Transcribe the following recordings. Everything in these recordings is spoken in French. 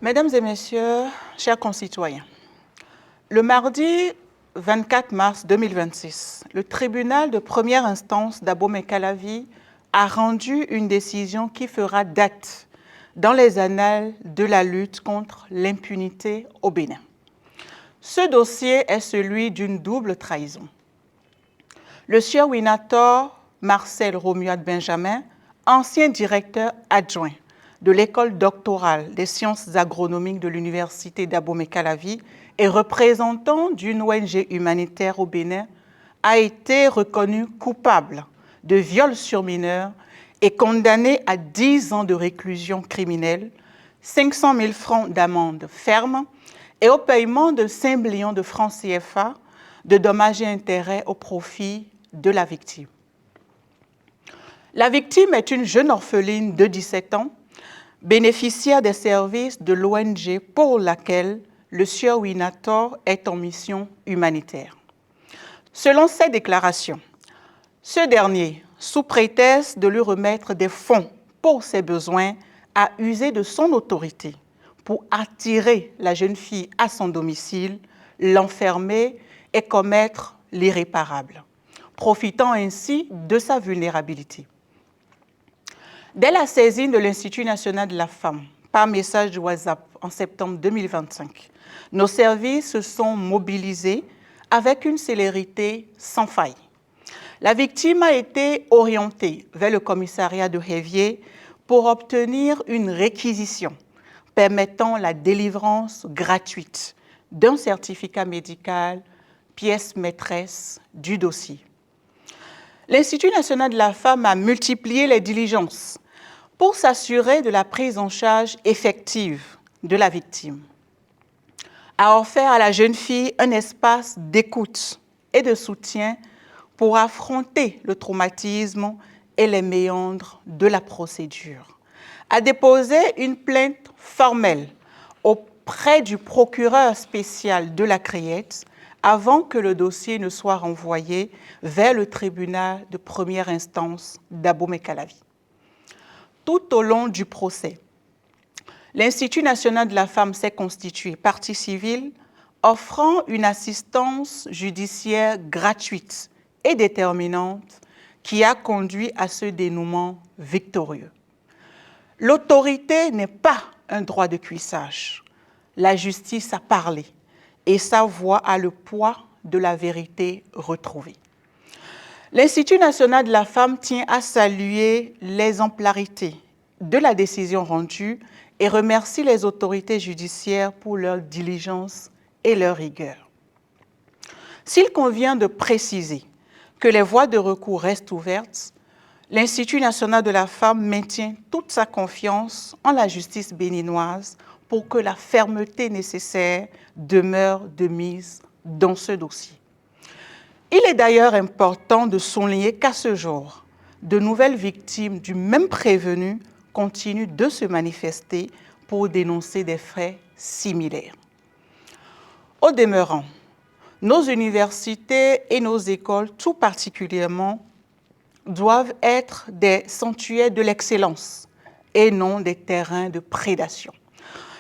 Mesdames et messieurs, chers concitoyens, le mardi 24 mars 2026, le tribunal de première instance d'Abomey-Calavi a rendu une décision qui fera date dans les annales de la lutte contre l'impunité au Bénin. Ce dossier est celui d'une double trahison. Le sieur Winator Marcel Romuald Benjamin, ancien directeur adjoint de l'école doctorale des sciences agronomiques de l'université d'Abomey-Calavi et représentant d'une ONG humanitaire au Bénin, a été reconnu coupable de viol sur mineur et condamné à 10 ans de réclusion criminelle, 500 000 francs d'amende ferme et au paiement de 5 millions de francs CFA de dommages et intérêts au profit de la victime. La victime est une jeune orpheline de 17 ans, bénéficiaire des services de l'ONG pour laquelle le sieur Winator est en mission humanitaire. Selon ses déclarations, ce dernier, sous prétexte de lui remettre des fonds pour ses besoins, a usé de son autorité pour attirer la jeune fille à son domicile, l'enfermer et commettre l'irréparable, profitant ainsi de sa vulnérabilité. Dès la saisine de l'Institut national de la femme, par message de WhatsApp en septembre 2025, nos services se sont mobilisés avec une célérité sans faille. La victime a été orientée vers le commissariat de Révier pour obtenir une réquisition permettant la délivrance gratuite d'un certificat médical, pièce maîtresse du dossier. L'Institut national de la femme a multiplié les diligences pour s'assurer de la prise en charge effective de la victime, a offert à la jeune fille un espace d'écoute et de soutien pour affronter le traumatisme et les méandres de la procédure, a déposé une plainte formelle auprès du procureur spécial de la Criette avant que le dossier ne soit renvoyé vers le tribunal de première instance d'Abomey-Calavi. Tout au long du procès, l'Institut national de la femme s'est constitué partie civile, offrant une assistance judiciaire gratuite et déterminante qui a conduit à ce dénouement victorieux. L'autorité n'est pas un droit de cuissage. La justice a parlé et sa voix a le poids de la vérité retrouvée. L'Institut national de la femme tient à saluer l'exemplarité de la décision rendue et remercie les autorités judiciaires pour leur diligence et leur rigueur. S'il convient de préciser que les voies de recours restent ouvertes, l'Institut national de la femme maintient toute sa confiance en la justice béninoise pour que la fermeté nécessaire demeure de mise dans ce dossier. Il est d'ailleurs important de souligner qu'à ce jour, de nouvelles victimes du même prévenu continuent de se manifester pour dénoncer des faits similaires. Au demeurant, nos universités et nos écoles, tout particulièrement, doivent être des sanctuaires de l'excellence et non des terrains de prédation.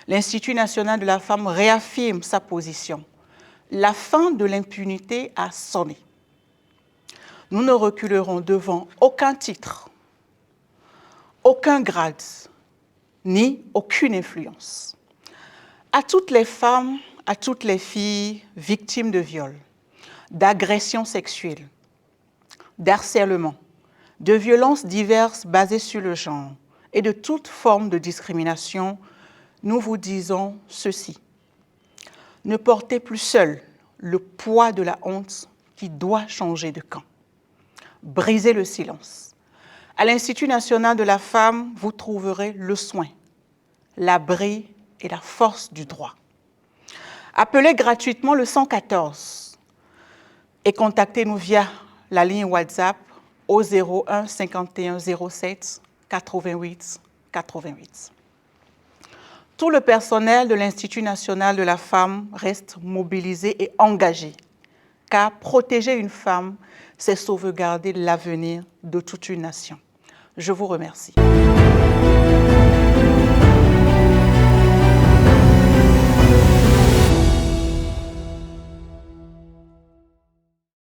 L'Institut national de la femme réaffirme sa position. La fin de l'impunité a sonné. Nous ne reculerons devant aucun titre, aucun grade, ni aucune influence. À toutes les femmes, à toutes les filles victimes de viol, d'agressions sexuelles, d'harcèlement, de violences diverses basées sur le genre et de toute forme de discrimination, nous vous disons ceci. Ne portez plus seul le poids de la honte qui doit changer de camp. Brisez le silence. À l'Institut national de la femme, vous trouverez le soin, l'abri et la force du droit. Appelez gratuitement le 114 et contactez-nous via la ligne WhatsApp au 01 51 07 88 88. Tout le personnel de l'Institut national de la femme reste mobilisé et engagé, car protéger une femme, c'est sauvegarder l'avenir de toute une nation. Je vous remercie.